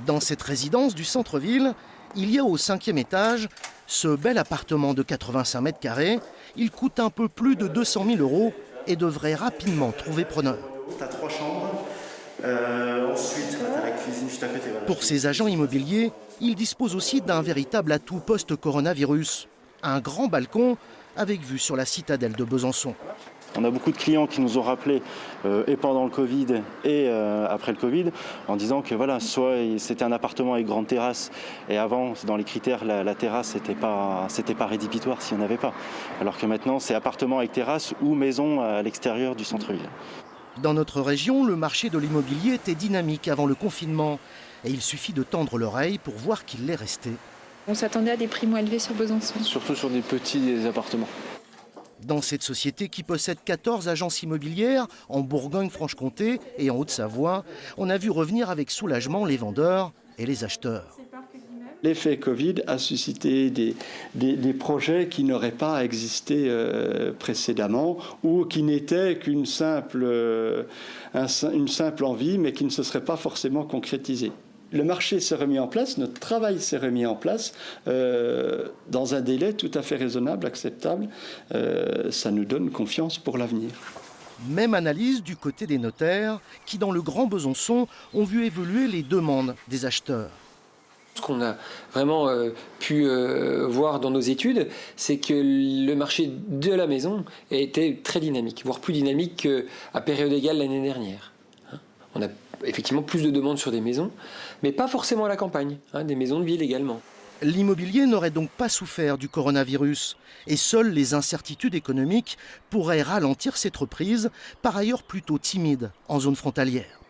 Dans cette résidence du centre-ville, il y a au 5e étage ce bel appartement de 85 mètres carrés. Il coûte un peu plus de 200 000 € et devrait rapidement trouver preneur. Tu as 3 chambres, ensuite tu as la cuisine juste à côté. Voilà. Pour ces agents immobiliers, il dispose aussi d'un véritable atout post-coronavirus. Un grand balcon avec vue sur la citadelle de Besançon. On a beaucoup de clients qui nous ont rappelé et pendant le Covid et après le Covid en disant que voilà, soit c'était un appartement avec grande terrasse et avant dans les critères la terrasse c'était pas rédhibitoire s'il n'y en avait pas. Alors que maintenant c'est appartement avec terrasse ou maison à l'extérieur du centre-ville. Dans notre région, le marché de l'immobilier était dynamique avant le confinement et il suffit de tendre l'oreille pour voir qu'il l'est resté. On s'attendait à des prix moins élevés sur Besançon. Surtout sur des petits appartements. Dans cette société qui possède 14 agences immobilières en Bourgogne-Franche-Comté et en Haute-Savoie, on a vu revenir avec soulagement les vendeurs et les acheteurs. L'effet Covid a suscité des projets qui n'auraient pas existé précédemment ou qui n'étaient qu'une simple envie mais qui ne se seraient pas forcément concrétisés. Le marché s'est remis en place, notre travail s'est remis en place dans un délai tout à fait raisonnable, acceptable. Ça nous donne confiance pour l'avenir. Même analyse du côté des notaires qui, dans le Grand Besançon, ont vu évoluer les demandes des acheteurs. Ce qu'on a vraiment pu voir dans nos études, c'est que le marché de la maison était très dynamique, voire plus dynamique qu'à période égale l'année dernière. On a effectivement plus de demandes sur des maisons, mais pas forcément à la campagne, des maisons de ville également. L'immobilier n'aurait donc pas souffert du coronavirus et seules les incertitudes économiques pourraient ralentir cette reprise, par ailleurs plutôt timide en zone frontalière.